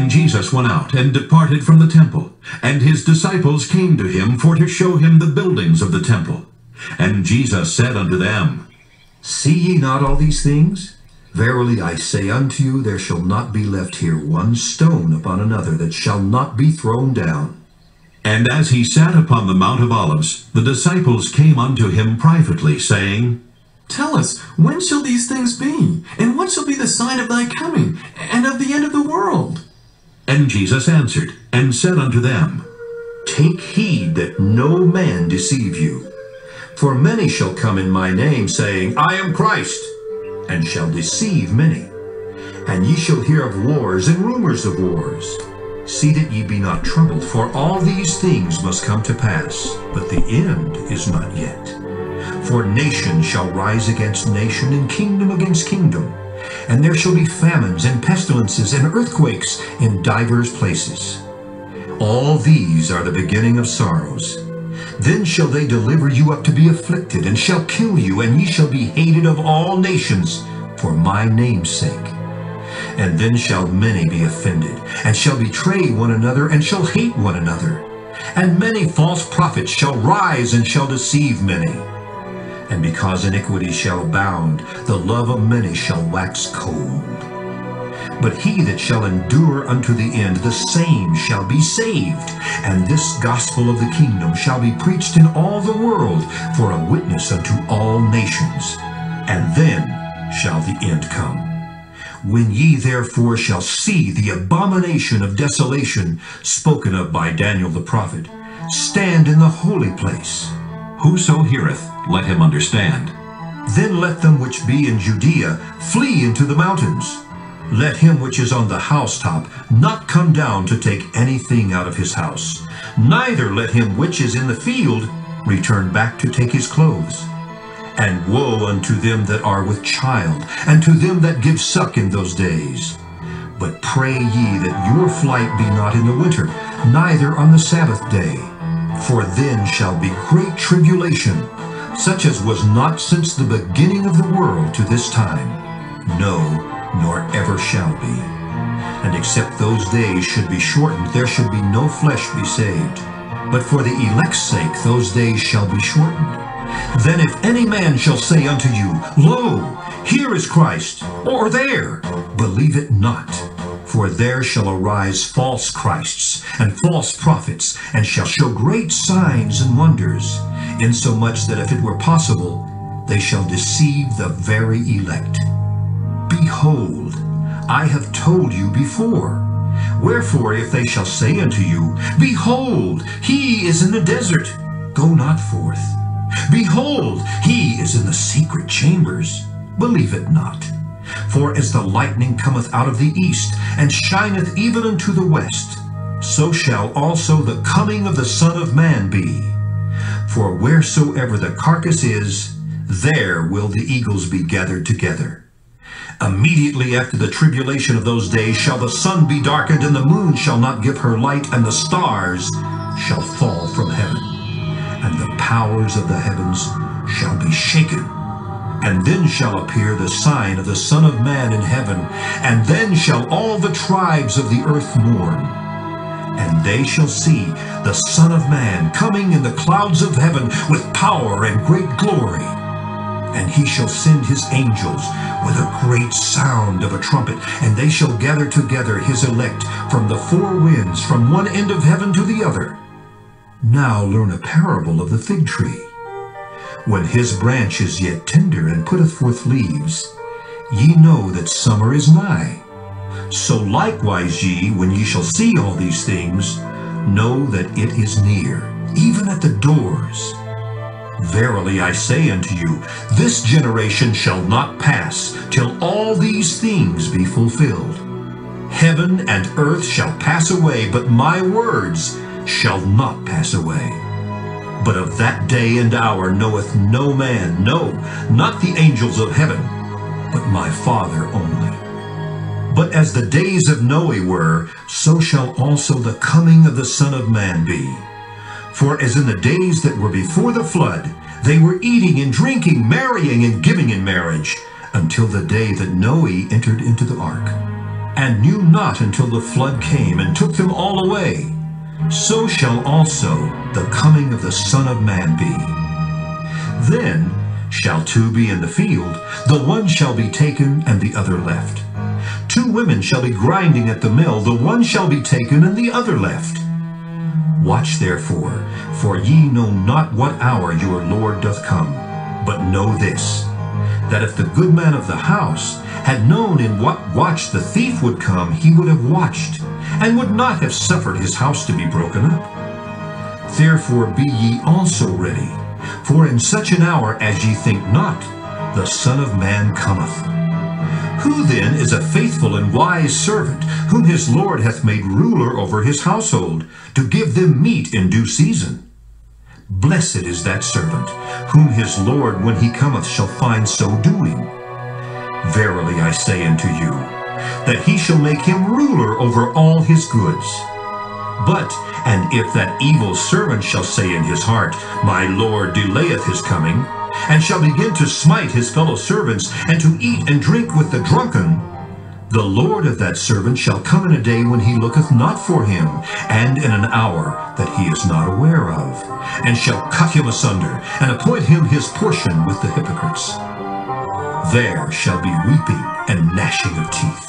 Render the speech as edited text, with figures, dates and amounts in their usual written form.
And Jesus went out and departed from the temple, and his disciples came to him for to show him the buildings of the temple. And Jesus said unto them, See ye not all these things? Verily I say unto you, there shall not be left here one stone upon another that shall not be thrown down. And as he sat upon the Mount of Olives, the disciples came unto him privately, saying, Tell us, when shall these things be? And what shall be the sign of thy coming, and of the end of the world? And Jesus answered, and said unto them, Take heed that no man deceive you. For many shall come in my name, saying, I am Christ, and shall deceive many. And ye shall hear of wars and rumors of wars. See that ye be not troubled, for all these things must come to pass, but the end is not yet. For nation shall rise against nation, and kingdom against kingdom. And there shall be famines and pestilences and earthquakes in divers places. All these are the beginning of sorrows. Then shall they deliver you up to be afflicted, and shall kill you, and ye shall be hated of all nations for my name's sake. And then shall many be offended, and shall betray one another, and shall hate one another. And many false prophets shall rise, and shall deceive many. And because iniquity shall abound, the love of many shall wax cold. But he that shall endure unto the end, the same shall be saved. And this gospel of the kingdom shall be preached in all the world for a witness unto all nations. And then shall the end come. When ye therefore shall see the abomination of desolation spoken of by Daniel the prophet, stand in the holy place. Whoso heareth, let him understand. Then let them which be in Judea flee into the mountains. Let him which is on the housetop not come down to take anything out of his house. Neither let him which is in the field return back to take his clothes. And woe unto them that are with child, and to them that give suck in those days. But pray ye that your flight be not in the winter, neither on the Sabbath day. For then shall be great tribulation, such as was not since the beginning of the world to this time, no, nor ever shall be. And except those days should be shortened, there should be no flesh be saved. But for the elect's sake those days shall be shortened. Then if any man shall say unto you, Lo, here is Christ, or there, believe it not. For there shall arise false Christs and false prophets, and shall show great signs and wonders, insomuch that if it were possible, they shall deceive the very elect. Behold, I have told you before. Wherefore, if they shall say unto you, Behold, he is in the desert, go not forth. Behold, he is in the secret chambers, believe it not. For as the lightning cometh out of the east, and shineth even unto the west, so shall also the coming of the Son of Man be. For wheresoever the carcass is, there will the eagles be gathered together. Immediately after the tribulation of those days shall the sun be darkened, and the moon shall not give her light, and the stars shall fall from heaven, and the powers of the heavens shall be shaken. And then shall appear the sign of the Son of Man in heaven, and then shall all the tribes of the earth mourn. And they shall see the Son of Man coming in the clouds of heaven with power and great glory. And he shall send his angels with a great sound of a trumpet, and they shall gather together his elect from the four winds, from one end of heaven to the other. Now learn a parable of the fig tree. When his branch is yet tender and putteth forth leaves, ye know that summer is nigh. So likewise ye, when ye shall see all these things, know that it is near, even at the doors. Verily I say unto you, this generation shall not pass till all these things be fulfilled. Heaven and earth shall pass away, but my words shall not pass away. But of that day and hour knoweth no man, no, not the angels of heaven, but my Father only. But as the days of Noe were, so shall also the coming of the Son of Man be. For as in the days that were before the flood, they were eating and drinking, marrying and giving in marriage, until the day that Noe entered into the ark. and knew not until the flood came and took them all away, so shall also the coming of the Son of Man be. Then shall two be in the field, the one shall be taken and the other left. Two women shall be grinding at the mill, the one shall be taken and the other left. Watch therefore, for ye know not what hour your Lord doth come. But know this, that if the good man of the house had known in what watch the thief would come, he would have watched, and would not have suffered his house to be broken up. Therefore be ye also ready, for in such an hour as ye think not, the Son of Man cometh. Who then is a faithful and wise servant, whom his Lord hath made ruler over his household, to give them meat in due season? Blessed is that servant, whom his Lord when he cometh shall find so doing. Verily I say unto you, that he shall make him ruler over all his goods. But, and if that evil servant shall say in his heart, My Lord delayeth his coming, and shall begin to smite his fellow servants, and to eat and drink with the drunken, the Lord of that servant shall come in a day when he looketh not for him, and in an hour that he is not aware of, and shall cut him asunder, and appoint him his portion with the hypocrites. There shall be weeping and gnashing of teeth.